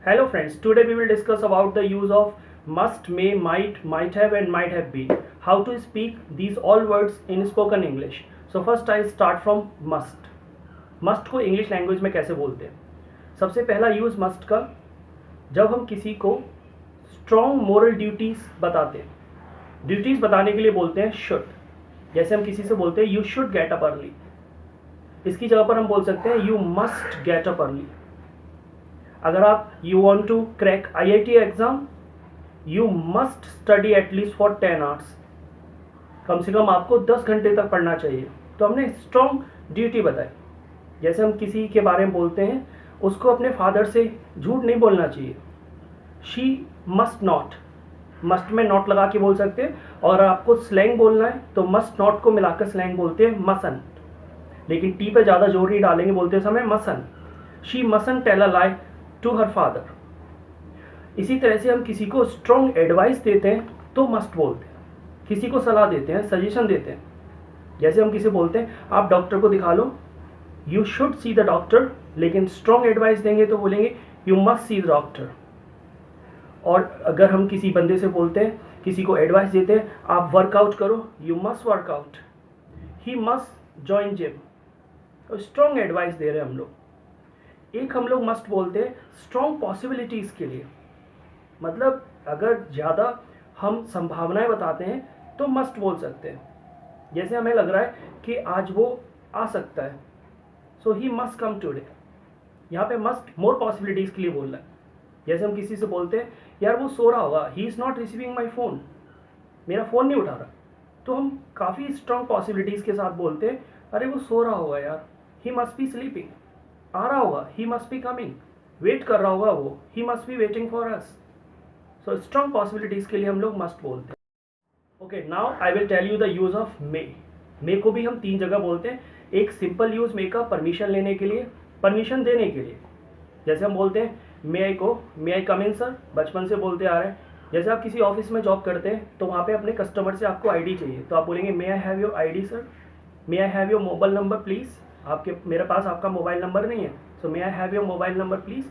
Hello friends, today we will discuss about the use of must, may, might have and might have been. How to speak these all words in spoken English. So first I start from must. Must को English language में कैसे बोलते हैं? सबसे पहला use must का जब हम किसी को स्ट्रॉन्ग मोरल ड्यूटीज़ बताते हैं। ड्यूटीज़ बताने के लिए बोलते हैं शुड। जैसे हम किसी से बोलते हैं you should get up early, इसकी जगह पर हम बोल सकते हैं you must get up early. अगर आप you want to crack IIT exam, you must study at least for 10 hours. कम से कम आपको 10 घंटे तक पढ़ना चाहिए। तो हमने स्ट्रॉन्ग ड्यूटी बताई। जैसे हम किसी के बारे में बोलते हैं, उसको अपने फादर से झूठ नहीं बोलना चाहिए। शी मस्ट नॉट, मस्ट में नॉट लगा के बोल सकते हैं। और आपको स्लैंग बोलना है तो मस्ट नॉट को मिलाकर स्लैंग बोलते हैं मसन, लेकिन टी पे ज़्यादा जोर नहीं डालेंगे बोलते समय mustn't. She mustn't tell a lie to her father. इसी तरह से हम किसी को स्ट्रॉन्ग एडवाइस देते हैं तो मस्ट बोलते हैं। किसी को सलाह देते हैं, सजेशन देते हैं। जैसे हम किसी बोलते हैं आप डॉक्टर को दिखा लो, you should see the doctor, लेकिन स्ट्रॉन्ग एडवाइस देंगे तो बोलेंगे you must see the doctor. और अगर हम किसी बंदे से बोलते हैं, किसी को एडवाइस देते हैं आप वर्कआउट करो, you must workout, he must join gym. तो स्ट्रॉन्ग एडवाइस दे रहे हैं हम लोग। एक हम लोग मस्ट बोलते हैं स्ट्रॉन्ग पॉसिबिलिटीज़ के लिए। मतलब अगर ज़्यादा हम संभावनाएं बताते हैं तो मस्ट बोल सकते हैं। जैसे हमें लग रहा है कि आज वो आ सकता है, सो ही मस्ट कम टुडे। यहाँ पे मस्ट मोर पॉसिबिलिटीज़ के लिए बोल रहा है। जैसे हम किसी से बोलते हैं यार वो सो रहा होगा, he is not receiving my phone, मेरा फ़ोन नहीं उठा रहा, तो हम काफ़ी स्ट्रॉन्ग पॉसिबिलिटीज़ के साथ बोलते हैं अरे वो सो रहा होगा यार, ही मस्ट बी स्लीपिंग। आ रहा होगा, he must be coming, wait कर रहा होगा वो, he must be waiting for us. सो स्ट्रॉन्ग पॉसिबिलिटीज़ के लिए हम लोग मस्ट बोलते हैं। Okay, now I will tell you the use of may. May को भी हम 3 जगह बोलते हैं। एक सिंपल यूज़ मे का परमिशन लेने के लिए, परमिशन देने के लिए। जैसे हम बोलते हैं मे आई गो, मे आई कम इन सर, बचपन से बोलते आ रहे हैं। जैसे आप किसी ऑफिस में जॉब करते हैं तो वहाँ पे अपने कस्टमर से आपको ID चाहिए, तो आप बोलेंगे may I have your ID sir, may I have your mobile number please. आपके मेरे पास आपका मोबाइल नंबर नहीं है, so may I have your mobile number please.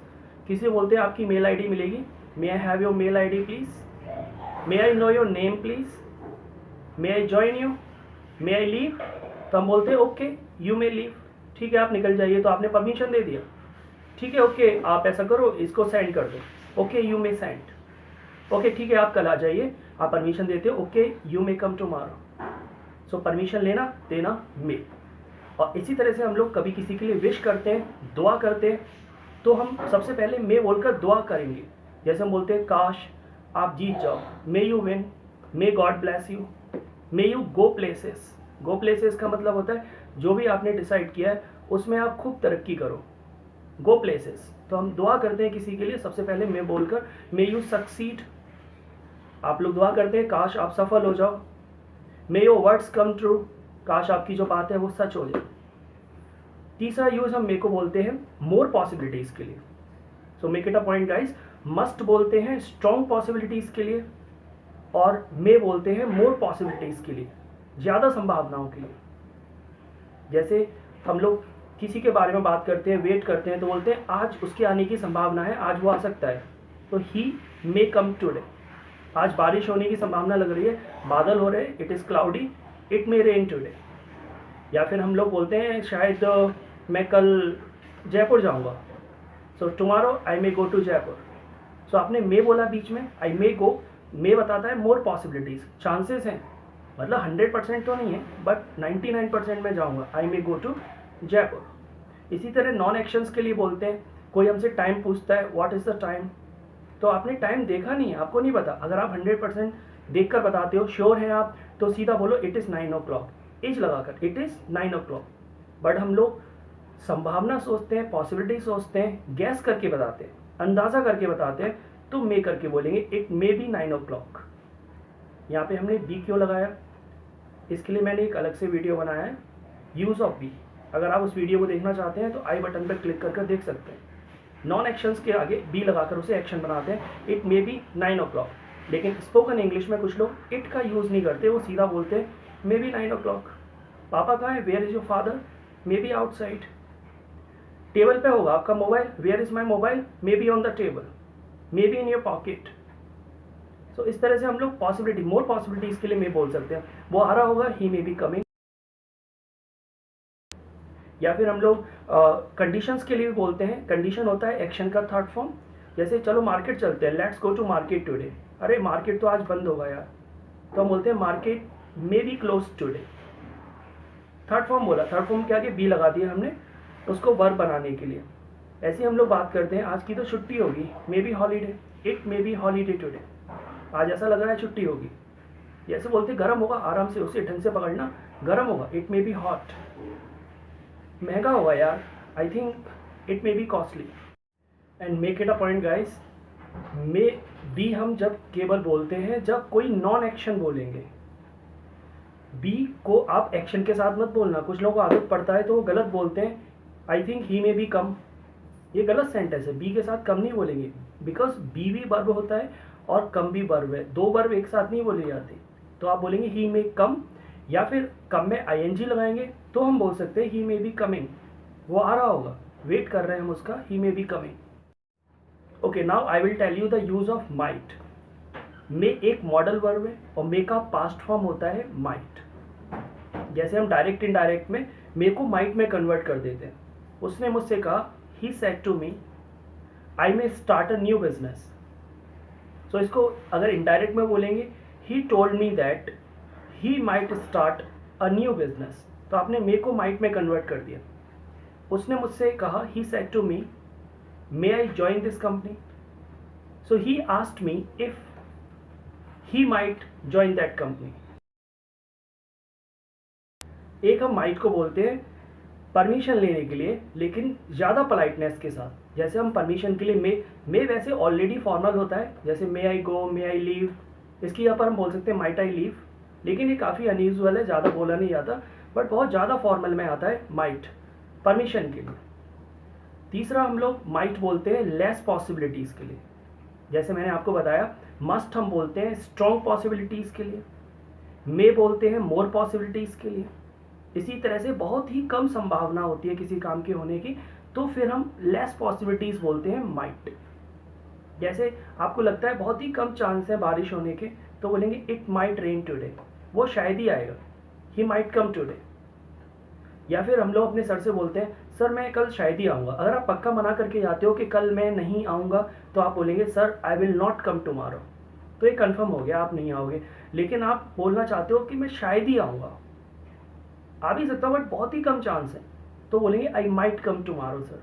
किसी बोलते हैं आपकी मेल ID मिलेगी, may I have your mail ID please. May I know your name please, may I join you, may I leave. तो हम बोलते हैं ओके यू मे लीव, ठीक है आप निकल जाइए, तो आपने परमिशन दे दिया। ठीक है ओके आप ऐसा करो, इसको सेंड कर दो, okay you may send. Okay ठीक है आप कल आ जाइए, आप परमिशन देते हो, okay you may come tomorrow. So permission लेना देना मे। और इसी तरह से हम लोग कभी किसी के लिए विश करते हैं, दुआ करते हैं, तो हम सबसे पहले मे बोलकर दुआ करेंगे। जैसे हम बोलते हैं काश आप जीत जाओ, may you win, may God bless you, may you go places. Go places का मतलब होता है जो भी आपने डिसाइड किया है उसमें आप खूब तरक्की करो, गो प्लेसेस। तो हम दुआ करते हैं किसी के लिए सबसे पहले मे बोलकर, मे यू सक्सीड। आप लोग दुआ करते हैं काश आप सफल हो जाओ, मे योर वर्ड्स कम ट्रू, काश आपकी जो बात है वो सच हो जाए। तीसरा यूज हम मे को बोलते हैं मोर पॉसिबिलिटीज के लिए। So make it a point guys, must बोलते हैं स्ट्रॉन्ग पॉसिबिलिटीज के लिए और मे बोलते हैं मोर पॉसिबिलिटीज के लिए, ज़्यादा संभावनाओं के लिए। जैसे हम लोग किसी के बारे में बात करते हैं, वेट करते हैं, तो बोलते हैं आज उसके आने की संभावना है, आज वो आ सकता है, तो ही मे कम टुडे। आज बारिश होने की संभावना लग रही है, बादल हो रहे हैं, it is cloudy, it may rain today. या फिर हम लोग बोलते हैं शायद मैं कल जयपुर जाऊंगा, so tomorrow I may go to Jaipur. So आपने मे बोला बीच में, आई मे गो, मे बताता है मोर पॉसिबिलिटीज़, चांसेस हैं, मतलब 100% तो नहीं है बट 99% में जाऊंगा, आई मे गो टू जयपुर। इसी तरह नॉन एक्शंस के लिए बोलते हैं, कोई हमसे टाइम पूछता है व्हाट इज़ द टाइम, तो आपने टाइम देखा नहीं है, आपको नहीं पता। अगर आप 100% देख कर बताते हो, श्योर हैं आप, तो सीधा बोलो इट इज़ 9 o'clock, एज लगाकर इट इज़ 9 o'clock। बट हम लोग संभावना सोचते हैं, पॉसिबिलिटी सोचते हैं, गैस करके बताते हैं, अंदाज़ा करके बताते हैं, तो मे करके बोलेंगे इट मे बी 9 o'clock। यहाँ पे हमने बी क्यों लगाया, इसके लिए मैंने एक अलग से वीडियो बनाया है, यूज़ ऑफ बी। अगर आप उस वीडियो को देखना चाहते हैं तो आई बटन पर क्लिक करके देख सकते हैं। नॉन एक्शंस के आगे बी लगाकर उसे एक्शन बनाते हैं, इट मे बी 9 o'clock। लेकिन स्पोकन इंग्लिश में कुछ लोग इट का यूज़ नहीं करते, वो सीधा बोलते हैं मे बी 9 o'clock। पापा कहाँ है, where is your father, may be outside. Table पे होगा आपका mobile, where is my mobile, may be on the table. May be in your pocket. So इस तरह से हम लोग पॉसिबिलिटी, मोर पॉसिबिलिटीज के लिए मे बोल सकते हैं। वो आ रहा होगा, ही मे बी कमिंग। या फिर हम लोग कंडीशंस के लिए भी बोलते हैं। कंडीशन होता है एक्शन का थर्ड फॉर्म। जैसे चलो मार्केट चलते हैं, let's go to market today. अरे मार्केट तो आज बंद होगा यार, तो हम बोलते हैं market may be close today. Third form बोला, थर्ड फॉर्म के आगे बी लगा दिया हमने उसको वर्ब बनाने के लिए। ऐसे हम लोग बात करते हैं, आज की तो छुट्टी होगी, may be holiday, it may be holiday today. आज ऐसा लग रहा है छुट्टी होगी। जैसे बोलते गर्म होगा, आराम से उसे ढंग से पकड़ना, गर्म होगा, इट मे बी हॉट। महंगा होगा यार, I think it may be costly. And make it a point guys, may be हम जब केवल बोलते हैं जब कोई नॉन एक्शन बोलेंगे। बी को आप एक्शन के साथ मत बोलना। कुछ लोगों को आदत पड़ता है तो वो गलत बोलते हैं, आई थिंक ही मे बी कम। ये गलत सेंटेंस है, बी के साथ कम नहीं बोलेंगे, बिकॉज बी भी वर्ब होता है और कम भी वर्ब है। दो वर्ब एक साथ नहीं बोले जाते। तो आप बोलेंगे ही मे कम, या फिर कम में आईएनजी लगाएंगे तो हम बोल सकते हैं ही मे बी कमिंग। वो आ रहा होगा, वेट कर रहे हैं हम उसका, he may be coming. Okay, now I will tell you the use of might. May एक मॉडल वर्ब है और मे का पास्ट फॉर्म होता है माइट। जैसे हम डायरेक्ट इनडायरेक्ट में मे को माइट में कन्वर्ट कर देते हैं। उसने मुझसे कहा, he said to me I may start a new business. So इसको अगर इनडायरेक्ट में बोलेंगे, he told me that he might start a new business. तो आपने मे को माइट में कन्वर्ट कर दिया। उसने मुझसे कहा, he said to me may I join this company. So he asked me if he might join that company. एक हम माइट को बोलते हैं परमिशन लेने के लिए, लेकिन ज़्यादा पोलाइटनेस के साथ। जैसे हम परमिशन के लिए मे वैसे ऑलरेडी फॉर्मल होता है, जैसे मे आई गो, मे आई लीव। इसकी यहाँ पर हम बोल सकते हैं माइट आई लीव, लेकिन ये काफ़ी अनयूजुअल है, ज़्यादा बोला नहीं जाता, बट बहुत ज़्यादा फॉर्मल में आता है माइट परमिशन के लिए। तीसरा हम लोग माइट बोलते हैं लेस पॉसिबिलिटीज़ के लिए। जैसे मैंने आपको बताया, मस्ट हम बोलते हैं स्ट्रॉन्ग पॉसिबिलिटीज़ के लिए, मे बोलते हैं मोर पॉसिबिलिटीज़ के लिए। इसी तरह से बहुत ही कम संभावना होती है किसी काम के होने की, तो फिर हम लेस पॉसिबिलिटीज बोलते हैं माइट। जैसे आपको लगता है बहुत ही कम चांस है बारिश होने के, तो बोलेंगे इट माइट रेन टुडे, वो शायद ही आएगा, ही माइट कम टुडे। या फिर हम लोग अपने सर से बोलते हैं, सर मैं कल शायद ही आऊँगा। अगर आप पक्का मना करके जाते हो कि कल मैं नहीं आऊँगा, तो आप बोलेंगे sir I will not come tomorrow. तो ये कन्फर्म हो गया, आप नहीं आओगे, लेकिन आप बोलना चाहते हो कि मैं शायद ही आऊँगा, आ भी सकता बट बहुत ही कम चांस है, तो बोलेंगे I might come tomorrow sir.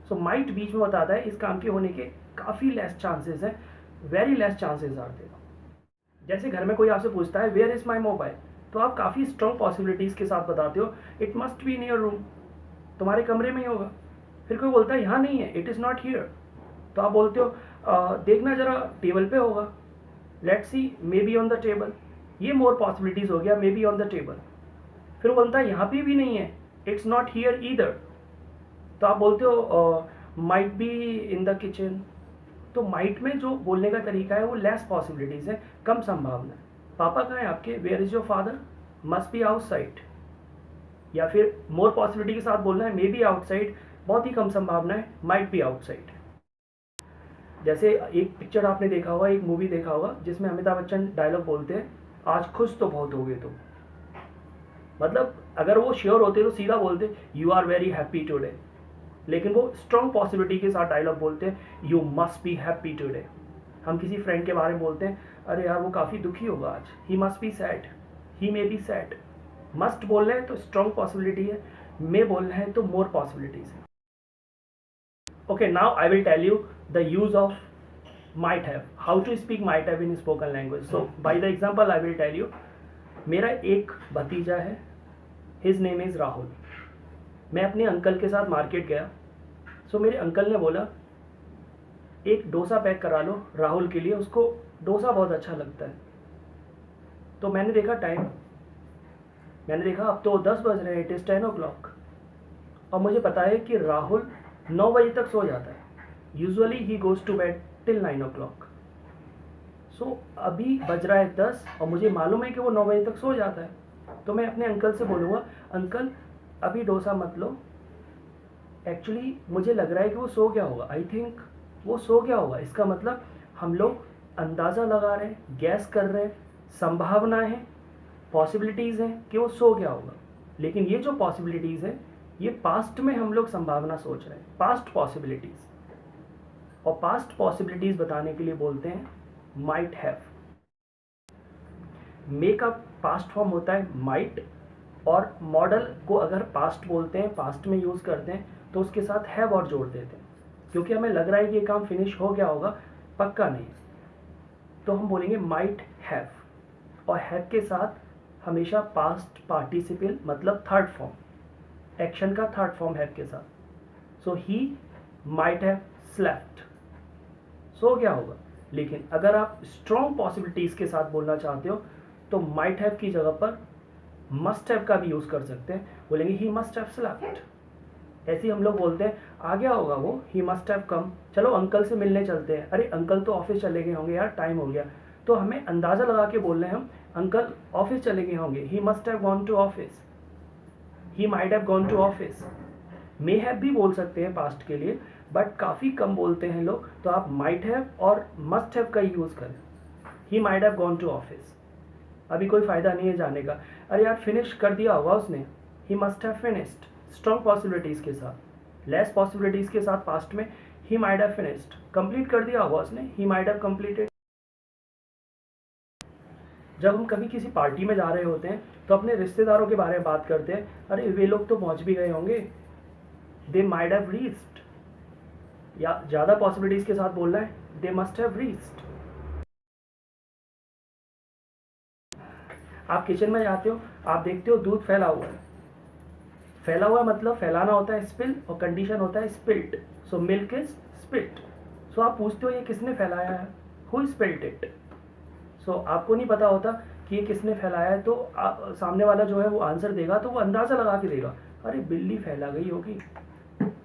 So might बीच में बताता है इस काम के होने के काफ़ी लेस चांसेस हैं, very less chances are there. जैसे घर में कोई आपसे पूछता है वेयर इज़ माई मोबाइल, तो आप काफ़ी स्ट्रॉन्ग पॉसिबिलिटीज़ के साथ बताते हो it must be in your room, तुम्हारे कमरे में ही होगा। फिर कोई बोलता है यहाँ नहीं है, इट इज़ नॉट हियर, तो आप बोलते हो देखना जरा टेबल पे होगा, let's see may be on the table. ये मोर पॉसिबिलिटीज़ हो गया, मे बी ऑन द टेबल। फिर बोलता है यहाँ पे भी नहीं है, इट्स नॉट हियर ईदर, तो आप बोलते हो might be in the kitchen. तो माइट में जो बोलने का तरीका है वो लेस पॉसिबिलिटीज है, कम संभावना है। पापा कहाँ हैं आपके, where is your father, must be outside. या फिर मोर पॉसिबिलिटी के साथ बोलना है मे बी आउटसाइड, बहुत ही कम संभावना है, माइट बी आउटसाइड। जैसे एक पिक्चर आपने देखा होगा, एक मूवी देखा होगा जिसमें अमिताभ बच्चन डायलॉग बोलते हैं, आज खुश तो बहुत हो गए तुम। मतलब अगर वो श्योर होते तो सीधा बोलते you are very happy today, लेकिन वो स्ट्रॉन्ग पॉसिबिलिटी के साथ डायलॉग बोलते हैं you must be happy today. हम किसी फ्रेंड के बारे में बोलते हैं अरे यार वो काफ़ी दुखी होगा आज, ही must be sad, he may be sad. Must बोल रहे हैं तो स्ट्रॉन्ग पॉसिबिलिटी है, मे बोल रहे हैं तो मोर पॉसिबिलिटीज है। Okay, now I will tell you the use of might have, how to speak might have in spoken language. So by the example I will tell you, मेरा एक भतीजा है, his name is राहुल। मैं अपने uncle के साथ market गया, सो मेरे अंकल ने बोला एक डोसा पैक करा लो राहुल के लिए, उसको डोसा बहुत अच्छा लगता है। तो मैंने देखा टाइम, मैंने देखा अब तो 10 बज रहे हैं, इट इज़ 10 o'clock, और मुझे पता है कि राहुल 9 बजे तक सो जाता है। Usually he goes to bed till 9 o'clock। So अभी बज रहा है 10 और मुझे मालूम है कि वो 9 बजे तक सो जाता है। तो मैं अपने अंकल से बोलूँगा अंकल अभी डोसा मत लो, एक्चुअली मुझे लग रहा है कि वो सो गया होगा, आई थिंक वो सो गया होगा, इसका मतलब हम लोग अंदाज़ा लगा रहे हैं, गैस कर रहे हैं, संभावना है, पॉसिबिलिटीज़ हैं कि वो सो गया होगा। लेकिन ये जो पॉसिबिलिटीज़ हैं ये पास्ट में हम लोग संभावना सोच रहे हैं, पास्ट पॉसिबिलिटीज़, और पास्ट पॉसिबिलिटीज़ बताने के लिए बोलते हैं माइट हैव। मे का पास्ट फॉर्म होता है माइट, और मॉडल को अगर पास्ट बोलते हैं, पास्ट में यूज़ करते हैं, तो उसके साथ हैव और जोड़ देते हैं, क्योंकि हमें लग रहा है कि ये काम फिनिश हो गया होगा, पक्का नहीं, तो हम बोलेंगे माइट हैव, और हैव के साथ हमेशा पास्ट पार्टिसिपल मतलब थर्ड फॉर्म, एक्शन का थर्ड फॉर्म हैव के साथ। सो ही माइट हैव स्लेप्ट, सो गया होगा। लेकिन अगर आप स्ट्रॉन्ग पॉसिबिलिटीज़ के साथ बोलना चाहते हो तो माइट हैव की जगह पर मस्ट हैव का भी यूज़ कर सकते हैं, बोलेंगे ही मस्ट हैव स्लेप्ट। ऐसे ही हम लोग बोलते हैं आ गया होगा वो, ही मस्ट हैव कम, चलो अंकल से मिलने चलते हैं, अरे अंकल तो ऑफिस चले गए होंगे यार, टाइम हो गया, तो हमें अंदाज़ा लगा के बोल रहे हैं हम, अंकल ऑफिस चले गए होंगे, he must have gone to office, he might have gone to office. May have भी बोल सकते हैं पास्ट के लिए, बट काफ़ी कम बोलते हैं लोग, तो आप माइट हैव और मस्ट हैव का यूज़ करें, he might have gone to office. अभी कोई फ़ायदा नहीं है जाने का, अरे यार फिनिश कर दिया होगा उसने, ही must have finished, strong possibilities के साथ। लेस पॉसिबिलिटीज़ के साथ पास्ट में ही माइट हैव फिनिश्ड, कंप्लीट कर दिया होगा उसने, ही माइट हैव कंप्लीटेड। जब हम कभी किसी पार्टी में जा रहे होते हैं तो अपने रिश्तेदारों के बारे में बात करते हैं, अरे वे लोग तो पहुंच भी गए होंगे, दे माइट हैव रीच्ड, या ज़्यादा पॉसिबिलिटीज़ के साथ बोलना है, दे मस्ट हैव रीच्ड। आप किचन में जाते हो, आप देखते हो दूध फैला हुआ है, फैला हुआ मतलब फैलाना होता है स्पिल, और कंडीशन होता है spilt, so milk is spilt. So आप पूछते हो ये किसने फैलाया है, हु स्पिल्ट इट। सो आपको नहीं पता होता कि ये किसने फैलाया है, तो सामने वाला जो है वो आंसर देगा, तो वो अंदाज़ा लगा के देगा, अरे बिल्ली फैला गई होगी।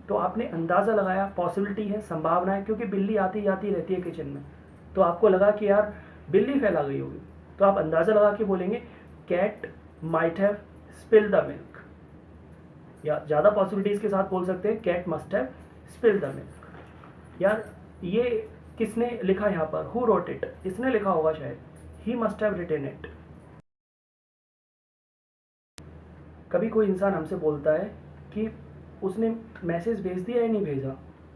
तो आपने अंदाज़ा लगाया, पॉसिबिलिटी है, संभावना है, क्योंकि बिल्ली आती आती रहती है किचन में, तो आपको लगा कि यार बिल्ली फैला गई होगी, तो आप अंदाज़ा लगा के बोलेंगे cat might have spilled the milk, या ज़्यादा पॉसिबिलिटीज़ के साथ बोल सकते हैं cat must have spilled the milk. यार ये किसने लिखा यहाँ पर, हु रोट इट, इसने लिखा होगा शायद, he must have written it. कभी कोई इंसान हमसे बोलता है कि उसने मैसेज भेज दिया या नहीं भेजा,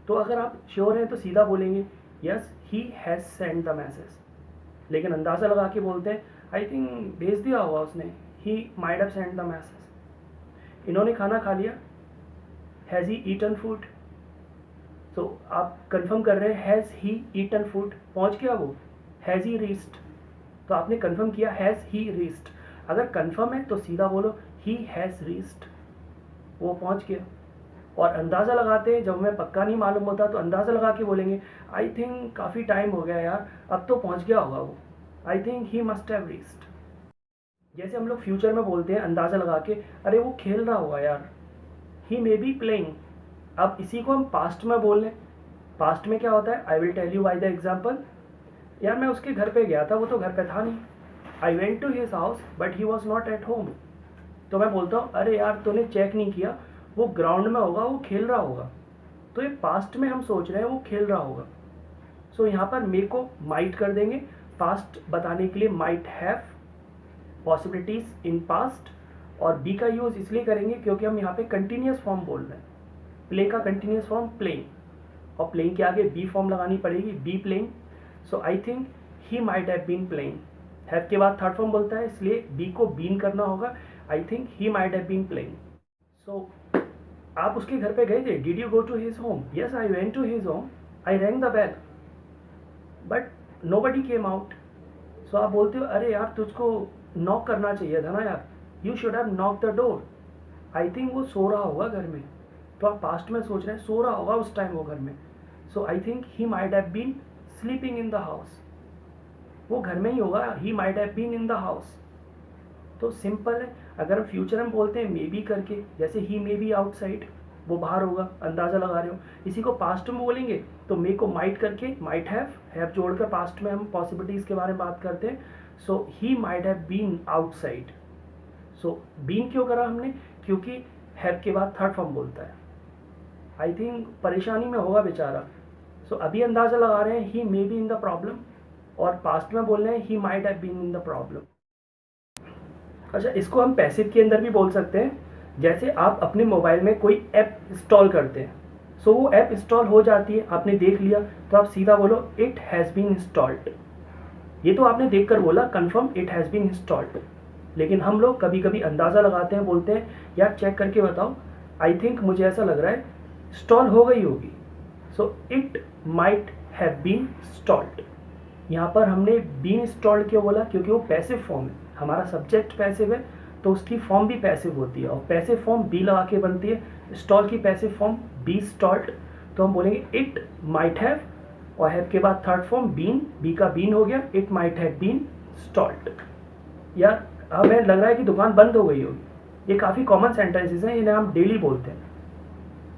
तो अगर आप श्योर हैं तो सीधा बोलेंगे yes he has send the message, लेकिन अंदाज़ा लगा के बोलते हैं आई थिंक भेज दिया होगा उसने, ही might have send the message. इन्होंने खाना खा लिया, हैज़ ही ईटन फूड, तो आप कंफर्म कर रहे हैं हैज़ ही ईटन फूड, पहुंच गया वो, हैज़ ही रीच्ड, तो आपने कंफर्म किया हैज़ ही रीच्ड। अगर कंफर्म है तो सीधा बोलो ही हैज़ रीच्ड, वो पहुंच गया। और अंदाज़ा लगाते हैं, जब हमें पक्का नहीं मालूम होता तो अंदाज़ा लगा के बोलेंगे आई थिंक काफ़ी टाइम हो गया यार, अब तो पहुंच गया होगा वो, आई think he must have reached. जैसे हम लोग फ्यूचर में बोलते हैं अंदाज़ा लगा के, अरे वो खेल रहा होगा यार, ही मे बी प्लेइंग। अब इसी को हम पास्ट में बोल लें, पास्ट में क्या होता है, I will tell you by the example, यार मैं उसके घर पे गया था, वो तो घर पे था नहीं, I went to his house but he was not at home. तो मैं बोलता हूँ अरे यार तूने चेक नहीं किया, वो ग्राउंड में होगा, वो खेल रहा होगा, तो ये पास्ट में हम सोच रहे हैं वो खेल रहा होगा। सो यहाँ पर मे को माइट कर देंगे, पास्ट बताने के लिए might have, possibilities in past, और बी का यूज़ इसलिए करेंगे क्योंकि हम यहाँ पे कंटिन्यूस फॉर्म बोल रहे हैं, प्ले का कंटिन्यूस फॉर्म प्लेइंग, और प्लेइंग के आगे बी फॉर्म लगानी पड़ेगी, be playing. So I think he might have been playing, have के बाद थर्ड फॉर्म बोलता है इसलिए बी को बीन करना होगा, I think he might have been playing. So आप उसके घर पे गए थे, did you go to his home, yes I went to his home, I rang the bell but nobody came out. So आप बोलते हो अरे यार तुझको नॉक करना चाहिए था ना यार, you should have knock the door, I think वो सो रहा होगा घर में, तो आप पास्ट में सोच रहे हैं सो रहा होगा उस टाइम वो घर में, so I think he might have been sleeping in the house, वो घर में ही होगा, he might have been in the house. तो सिंपल है, अगर हम फ्यूचर में बोलते हैं मे बी करके, जैसे ही मे बी आउटसाइड, वो बाहर होगा, अंदाज़ा लगा रहे हो, इसी को पास्ट में बोलेंगे तो मे को माइट करके माइट हैव जोड़कर पास्ट में हम पॉसिबिलिटीज़ के बारे में बात करते हैं। So he might have been outside, so been क्यों करा हमने, क्योंकि हैव के बाद थर्ड फॉर्म बोलता है, आई थिंक परेशानी में होगा बेचारा, सो अभी अंदाज़ा लगा रहे हैं he may be in the problem, और पास्ट में बोल रहे हैं he might have been in the problem. अच्छा, इसको हम पैसिव के अंदर भी बोल सकते हैं। जैसे आप अपने मोबाइल में कोई ऐप इंस्टॉल करते हैं, सो वो ऐप इंस्टॉल हो जाती है, आपने देख लिया, तो आप सीधा बोलो इट हैज़ बीन इंस्टॉल्ड। ये तो आपने देखकर बोला confirm it has been installed. लेकिन हम लोग कभी कभी अंदाज़ा लगाते हैं, बोलते हैं यार चेक करके बताओ, आई थिंक मुझे ऐसा लग रहा है इंस्टॉल हो गई होगी। So it might have been installed. यहाँ पर हमने बीन इंस्टॉल्ड क्यों बोला? क्योंकि वो पैसिव फॉर्म है, हमारा सब्जेक्ट पैसिव है तो उसकी फॉर्म भी पैसिव होती है, और पैसिव फॉर्म बी लगा के बनती है। इंस्टॉल की पैसिव फॉर्म बी इंस्टॉल्ड, तो हम बोलेंगे इट माइट हैव, और हैव के बाद थर्ड फॉर्म बीन, बी का बीन हो गया, it might have been installed. यार हमें लग रहा है कि दुकान बंद हो गई होगी। ये काफ़ी कॉमन सेंटेंसेस हैं, इन्हें हम डेली बोलते हैं।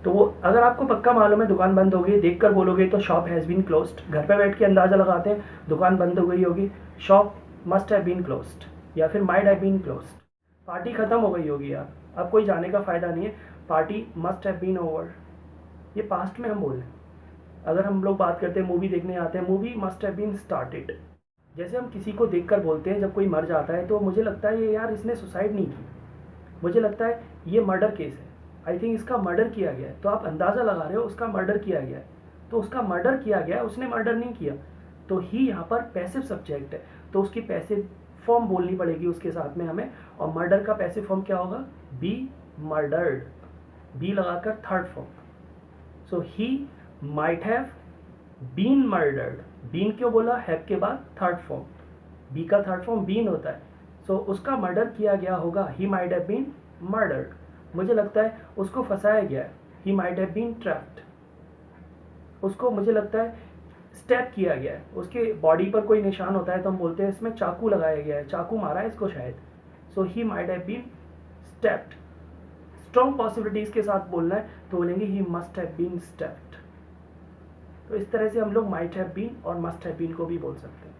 तो वो अगर आपको पक्का मालूम है दुकान बंद हो गई, देख कर बोलोगे तो शॉप हैज़ बीन क्लोज्ड। घर पे बैठ के अंदाज़ा लगाते हैं दुकान बंद हो गई होगी, shop must have been closed, या फिर might have been closed. Party ख़त्म हो गई होगी यार, अब कोई जाने का फ़ायदा नहीं है, party must have been over. ये पास्ट में हम बोल रहे हैं। अगर हम लोग बात करते हैं मूवी देखने आते हैं, movie must have been started. जैसे हम किसी को देखकर बोलते हैं जब कोई मर जाता है, तो मुझे लगता है ये यार इसने सुसाइड नहीं की, मुझे लगता है ये मर्डर केस है, आई थिंक इसका मर्डर किया गया है। तो आप अंदाज़ा लगा रहे हो उसका मर्डर किया गया है, तो उसका मर्डर किया गया है, उसने मर्डर नहीं किया। तो ही यहाँ पर पैसिव सब्जेक्ट है, तो उसकी पैसिव फॉर्म बोलनी पड़ेगी उसके साथ में हमें। और मर्डर का पैसिव फॉर्म क्या होगा? बी मर्डर्ड, बी लगाकर third form. So he might have been murdered. Been क्यों बोला? हैव के बाद थर्ड फॉर्म, बी का थर्ड फॉर्म बीन होता है। सो उसका मर्डर किया गया होगा, he might have been murdered. मुझे लगता है उसको फंसाया गया है, he might have been trapped. उसको मुझे लगता है स्टैप किया गया है, उसके बॉडी पर कोई निशान होता है तो हम बोलते हैं इसमें चाकू लगाया गया है, चाकू मारा है इसको शायद। So he might have been stabbed. Strong possibilities के साथ बोलना है तो बोलेंगे he must have been stabbed. तो इस तरह से हम लोग माइट हैव बीन और मस्ट हैव बीन को भी बोल सकते हैं।